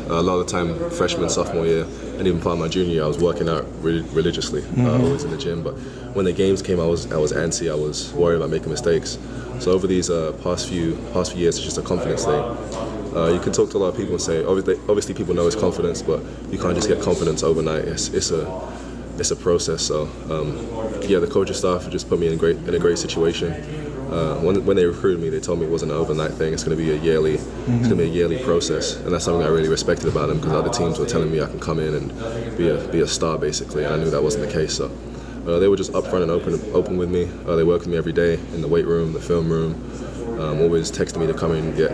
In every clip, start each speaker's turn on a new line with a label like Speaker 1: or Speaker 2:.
Speaker 1: A lot of the time, freshman, sophomore year, and even part of my junior year, I was working out religiously, always in the gym. But when the games came, I was antsy. I was worried about making mistakes. So over these past few years, it's just a confidence thing. You can talk to a lot of people and say, obviously people know it's confidence, but you can't just get confidence overnight. It's a process. So yeah, the coaching staff just put me in a great situation. When they recruited me, they told me it wasn't an overnight thing. It's going to be a yearly process, and that's something I really respected about them, because other teams were telling me I can come in and be a star basically, and I knew that wasn't the case. So they were just upfront and open with me. They worked with me every day in the weight room, the film room, always texting me to come in and get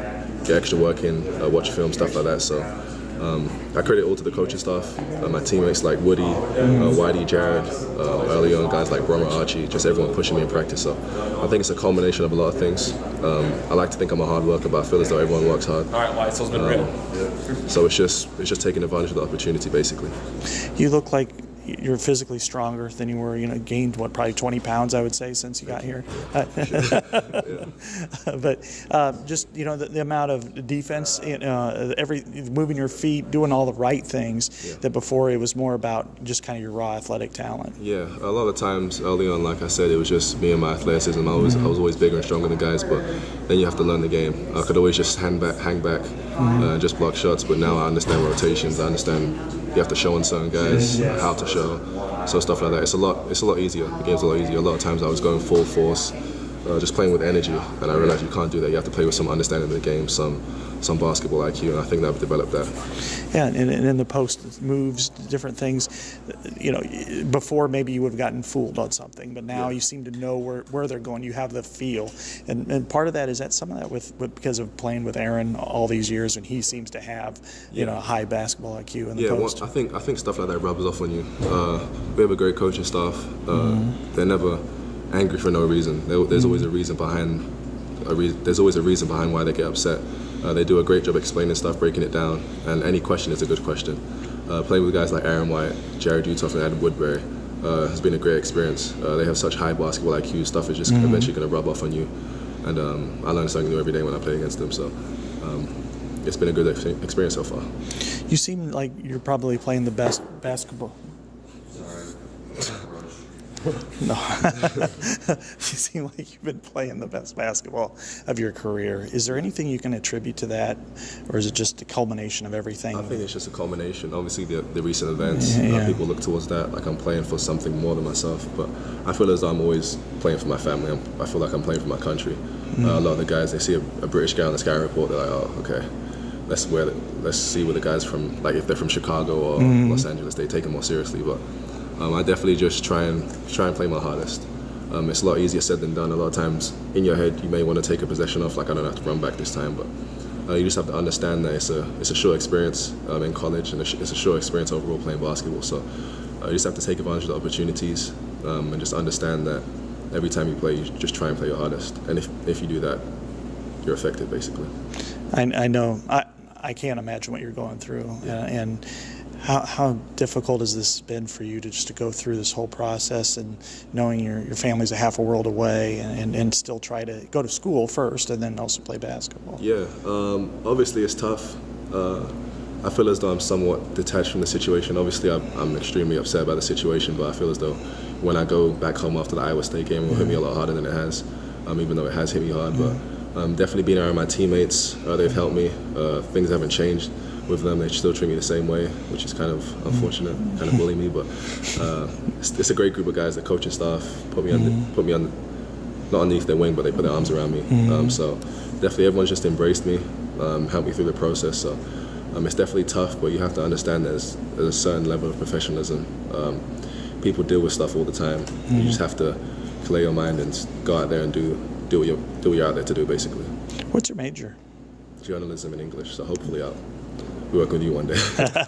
Speaker 1: extra work in, watch film, stuff like that. So I credit all to the coaching staff, my teammates like Woody, Whitey, Jared, early on guys like Bromer, Archie, just everyone pushing me in practice. So I think it's a culmination of a lot of things. I like to think I'm a hard worker, but I feel as though everyone works hard.
Speaker 2: All right, Lysel's been real.
Speaker 1: So it's just taking advantage of the opportunity, basically.
Speaker 3: You look like you're physically stronger than you were. Gained probably 20 pounds, I would say, since you got here. But just the amount of defense, moving your feet, doing all the right things. That before it was more about just kind of your raw athletic talent.
Speaker 1: Yeah, a lot of times early on, like I said, it was just me and my athleticism. I was always bigger and stronger than guys, but then you have to learn the game. I could always just hang back, just block shots. But now I understand rotations. I understand you have to show on certain guys how to show. So stuff like that. It's a lot easier. The game's a lot easier. A lot of times I was going full force, just playing with energy, and I realized you can't do that. You have to play with some understanding of the game, some basketball IQ, and I think that I've developed that.
Speaker 3: Yeah, and in the post moves, different things. Before maybe you would have gotten fooled on something, but now you seem to know where they're going. You have the feel, and part of that is that some of that with because of playing with Aaron all these years, and he seems to have a high basketball IQ in the post.
Speaker 1: Well, I think stuff like that rubs off on you. We have a great coaching staff. They're never angry for no reason. There's always a reason behind. There's always a reason behind why they get upset. They do a great job explaining stuff, breaking it down, and any question is a good question. Playing with guys like Aaron White, Jared Utoff, and Adam Woodbury has been a great experience. They have such high basketball IQ. Stuff is just eventually going to rub off on you, and I learn something new every day when I play against them. So it's been a good experience so far.
Speaker 3: You seem like you're probably playing the best basketball. No, you seem like you've been playing the best basketball of your career. Is there anything you can attribute to that, or is it just a culmination of everything?
Speaker 1: I think it's just a culmination. Obviously, the recent events, people look towards that, like I'm playing for something more than myself. But I feel as though I'm always playing for my family. I feel like I'm playing for my country. A lot of the guys, they see a British guy on the scouting report, they're like, oh, okay. Let's see where the guys from, like if they're from Chicago or Los Angeles, they take it more seriously. But I definitely just try and play my hardest. It's a lot easier said than done. A lot of times in your head you may want to take a possession off, like I don't have to run back this time, but you just have to understand that it's a short experience in college, and it's a short experience overall playing basketball. So you just have to take advantage of the opportunities and just understand that every time you play, you just try and play your hardest. And if you do that, you're effective basically.
Speaker 3: I know. I can't imagine what you're going through, and how difficult has this been for you to go through this whole process, and knowing your family's a half a world away, and still try to go to school first and then also play basketball?
Speaker 1: Yeah, obviously it's tough. I feel as though I'm somewhat detached from the situation. Obviously I'm extremely upset by the situation, but I feel as though when I go back home after the Iowa State game, it will hit me a lot harder than it has, even though it has hit me hard. But definitely being around my teammates, they've helped me. Things haven't changed with them. They still treat me the same way, which is kind of unfortunate, kind of bully me. But it's a great group of guys. The coaching staff put me on, not underneath their wing, but they put their arms around me. So definitely everyone's just embraced me, helped me through the process. So it's definitely tough, but you have to understand there's a certain level of professionalism. People deal with stuff all the time. You just have to clear your mind and go out there and do what you're out there to do, basically.
Speaker 3: What's your major?
Speaker 1: Journalism and English. So hopefully I'll work with you one day.